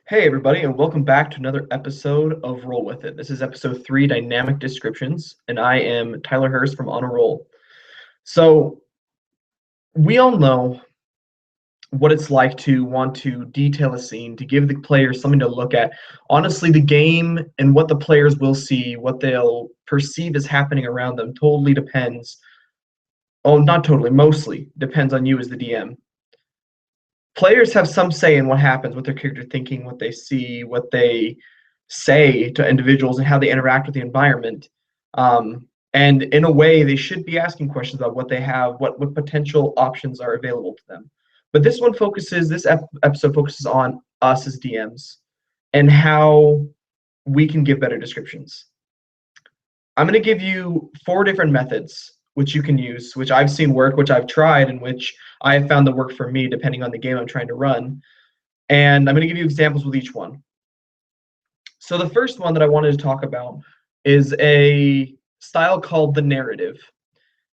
Hey, everybody, and welcome back to another episode of Roll With It. This is episode 3, Dynamic Descriptions, and I am Tyler Hurst from On a Roll. So, we all know what it's like to want to detail a scene, to give the players something to look at. Honestly, the game and what the players will see, what they'll perceive as happening around them, totally depends. Oh, not totally, mostly depends on you as the DM. Players have some say in what happens, what their character thinking, what they see, what they say to individuals, and how they interact with the environment. And in a way, they should be asking questions about what they have, what potential options are available to them. But this episode focuses on us as DMs and how we can give better descriptions. I'm going to give you 4 different methods which you can use, which I've seen work, which I've tried, and which I have found to work for me depending on the game I'm trying to run. And I'm going to give you examples with each one. So the first one that I wanted to talk about is a style called the narrative.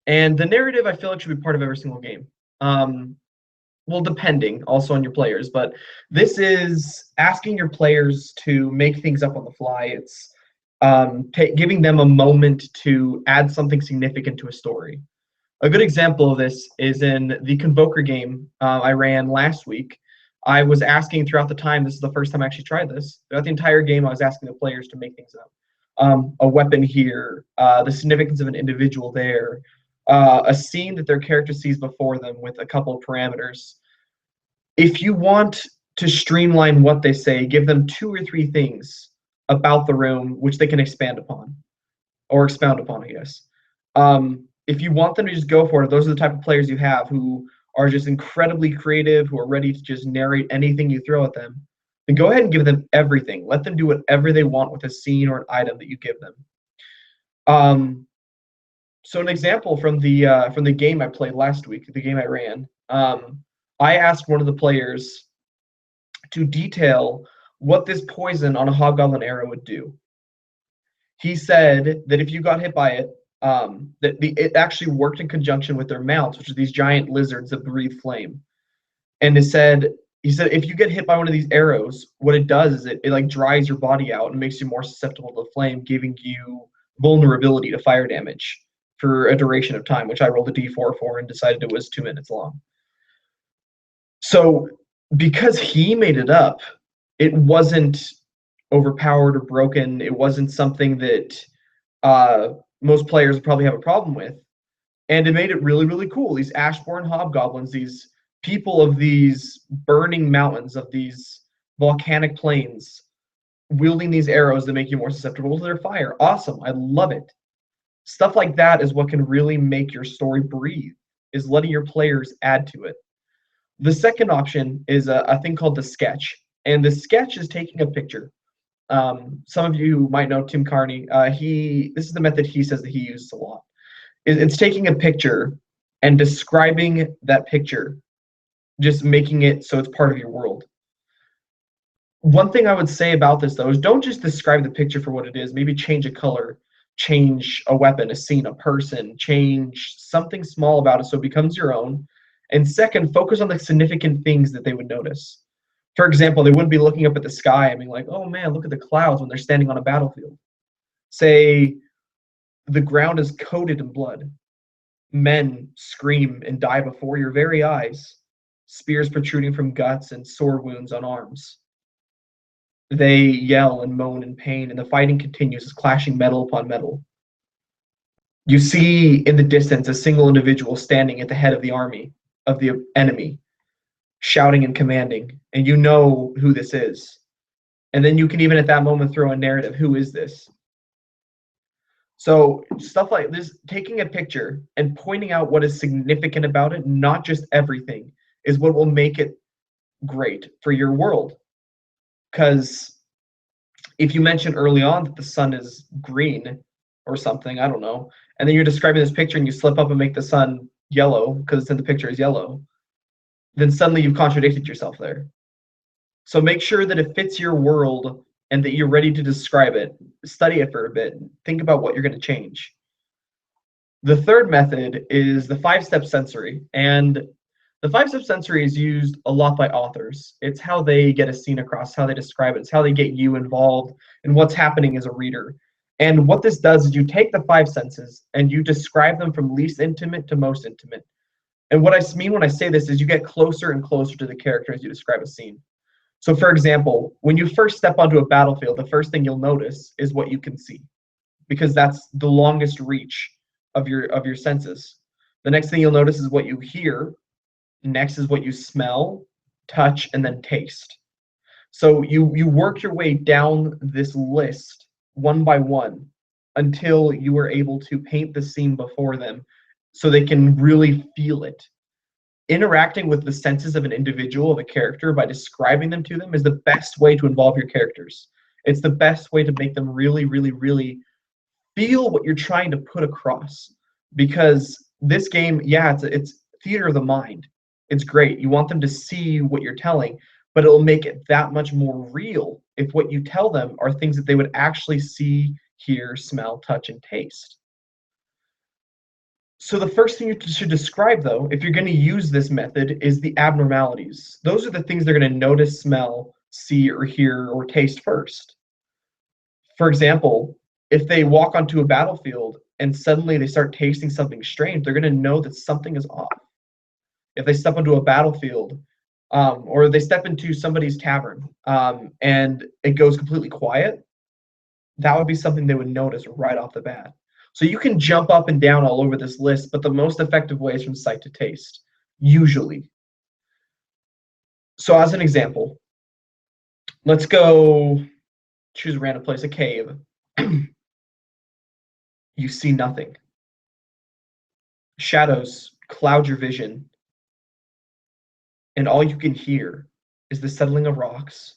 And the narrative, I feel like, should be part of every single game. Well, depending also on your players, but this is asking your players to make things up on the fly. It's giving them a moment to add something significant to a story. A good example of this is in the Convoker game I ran last week. I was asking throughout the time, this is the first time I actually tried this. Throughout the entire game, I was asking the players to make things up. A weapon here, the significance of an individual there, a scene that their character sees before them with a couple of parameters. If you want to streamline what they say, give them 2 or 3 things about the room which they can expand upon or expound upon, I guess. If you want them to just go for it, those are the type of players you have who are just incredibly creative, who are ready to just narrate anything you throw at them, then go ahead and give them everything. Let them do whatever they want with a scene or an item that you give them. So an example from the game I played last week, the game I ran, I asked one of the players to detail what this poison on a hobgoblin arrow would do. He said that if you got hit by it, it actually worked in conjunction with their mounts, which are these giant lizards that breathe flame. And he said if you get hit by one of these arrows, what it does is it like dries your body out and makes you more susceptible to the flame, giving you vulnerability to fire damage for a duration of time, which I rolled a d4 for and decided it was 2 minutes long. So because he made it up, it wasn't overpowered or broken. It wasn't something that most players probably have a problem with. And it made it really, really cool. These Ashborn hobgoblins, these people of these burning mountains, of these volcanic plains, wielding these arrows that make you more susceptible to their fire. Awesome. I love it. Stuff like that is what can really make your story breathe, is letting your players add to it. The second option is a thing called the sketch. And the sketch is taking a picture. Some of you might know Tim Carney. This is the method he says that he uses a lot. It's taking a picture and describing that picture, just making it so it's part of your world. One thing I would say about this, though, is don't just describe the picture for what it is. Maybe change a color, change a weapon, a scene, a person, change something small about it so it becomes your own. And second, focus on the significant things that they would notice. For example, they wouldn't be looking up at the sky and being like, oh man, look at the clouds when they're standing on a battlefield. Say the ground is coated in blood. Men scream and die before your very eyes, spears protruding from guts and sword wounds on arms. They yell and moan in pain, and the fighting continues as clashing metal upon metal. You see in the distance a single individual standing at the head of the army, of the enemy, shouting and commanding, and you know who this is. And then you can even at that moment throw a narrative, who is this? So stuff like this, taking a picture and pointing out what is significant about it, not just everything, is what will make it great for your world. Because if you mention early on that the sun is green or something, I don't know, and then you're describing this picture and you slip up and make the sun yellow because it's in the picture is yellow, then suddenly you've contradicted yourself there. So make sure that it fits your world and that you're ready to describe it. Study it for a bit. Think about what you're going to change. The third method is the 5-step sensory. And The five step sensory is used a lot by authors. It's how they get a scene across, how they describe it, it's how they get you involved in what's happening as a reader. And what this does is you take the five senses and you describe them from least intimate to most intimate. And what I mean when I say this is you get closer and closer to the character as you describe a scene. So for example, when you first step onto a battlefield, the first thing you'll notice is what you can see, because that's the longest reach of your senses. The next thing you'll notice is what you hear. Next is what you smell, touch, and then taste. So you work your way down this list one by one until you are able to paint the scene before them so they can really feel it. Interacting with the senses of an individual, of a character, by describing them to them is the best way to involve your characters. It's the best way to make them really, really, really feel what you're trying to put across. Because this game, yeah, it's theater of the mind. It's great. You want them to see what you're telling, but it'll make it that much more real if what you tell them are things that they would actually see, hear, smell, touch, and taste. So the first thing you should describe, though, if you're going to use this method, is the abnormalities. Those are the things they're going to notice, smell, see, or hear, or taste first. For example, if they walk onto a battlefield and suddenly they start tasting something strange, they're going to know that something is off. If they step onto a battlefield, or they step into somebody's tavern, and it goes completely quiet, that would be something they would notice right off the bat. So you can jump up and down all over this list, but the most effective way is from sight to taste, usually. So as an example, let's go choose a random place, a cave. You see nothing. Shadows cloud your vision, and all you can hear is the settling of rocks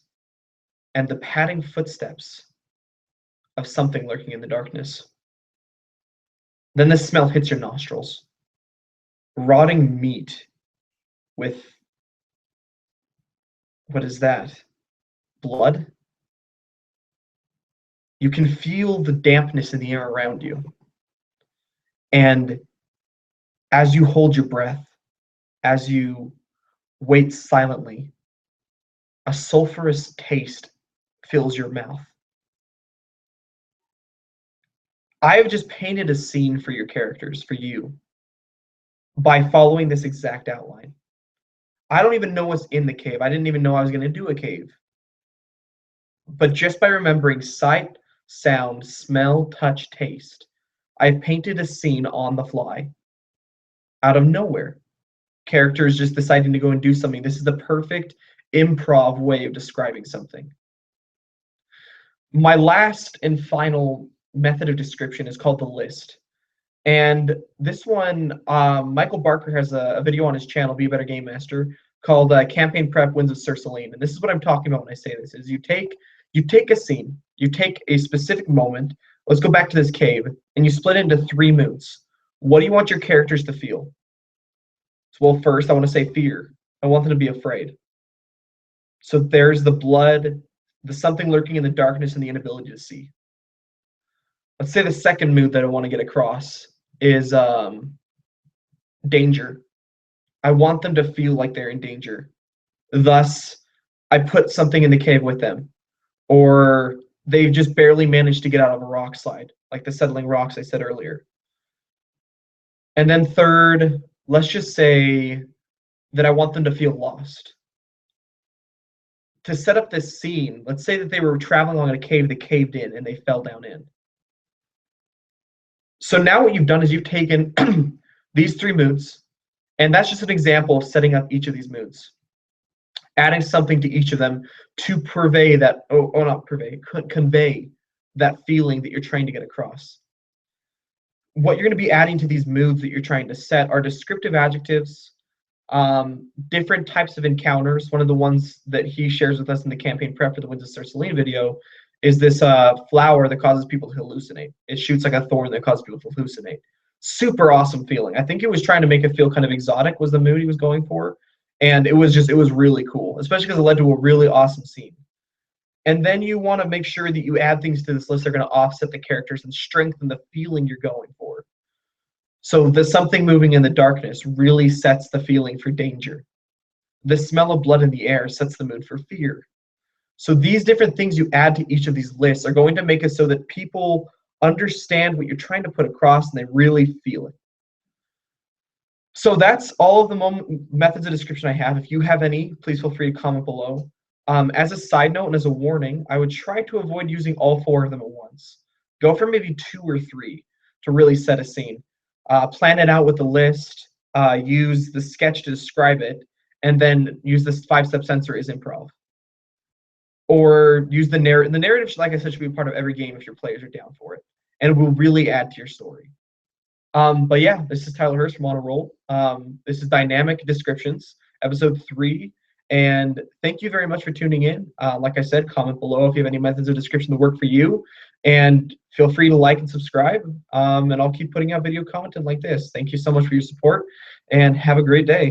and the padding footsteps of something lurking in the darkness. Then the smell hits your nostrils. Rotting meat with, what is that? Blood? You can feel the dampness in the air around you. And as you hold your breath, as you wait silently, a sulfurous taste fills your mouth. I have just painted a scene for your characters, for you, by following this exact outline. I don't even know what's in the cave. I didn't even know I was going to do a cave. But just by remembering sight, sound, smell, touch, taste, I've painted a scene on the fly, out of nowhere. Characters just deciding to go and do something. This is the perfect improv way of describing something. My last and final method of description is called the list. And this one, Michael Barker has a video on his channel, Be a Better Game Master, called Campaign Prep Wins of Sir Celine. And this is what I'm talking about when I say this, is you take a scene, you take a specific moment, let's go back to this cave, and you split it into 3 moods. What do you want your characters to feel? So, well, first, I want to say fear. I want them to be afraid. So there's the blood, the something lurking in the darkness, and the inability to see. Let's say the second mood that I want to get across is danger. I want them to feel like they're in danger. Thus, I put something in the cave with them. Or they've just barely managed to get out of a rock slide, like the settling rocks I said earlier. And then third, let's just say that I want them to feel lost. To set up this scene, let's say that they were traveling along a cave, they caved in, and they fell down in. So now what you've done is you've taken these 3 moods, and that's just an example of setting up each of these moods. Adding something to each of them to convey that feeling that you're trying to get across. What you're going to be adding to these moods that you're trying to set are descriptive adjectives, different types of encounters. One of the ones that he shares with us in the campaign prep for the Winds of Sir Celine video is this flower that causes people to hallucinate. It shoots like a thorn that causes people to hallucinate. Super awesome feeling. I think it was trying to make it feel kind of exotic was the mood he was going for. And it was really cool, especially because it led to a really awesome scene. And then you want to make sure that you add things to this list that are going to offset the characters and strengthen the feeling you're going for. So the something moving in the darkness really sets the feeling for danger. The smell of blood in the air sets the mood for fear. So these different things you add to each of these lists are going to make it so that people understand what you're trying to put across and they really feel it. So that's all of the methods of description I have. If you have any, please feel free to comment below. As a side note and as a warning, I would try to avoid using all 4 of them at once. Go for maybe 2 or 3 to really set a scene. Plan it out with the list, use the sketch to describe it, and then use this 5-step sensor as improv. Or use the narrative. The narrative, like I said, should be part of every game if your players are down for it. And it will really add to your story. But yeah, this is Tyler Hurst from On a Roll. This is Dynamic Descriptions, episode 3. And thank you very much for tuning in. Like I said, comment below if you have any methods of description that work for you. And feel free to like and subscribe. And I'll keep putting out video content like this. Thank you so much for your support, and have a great day.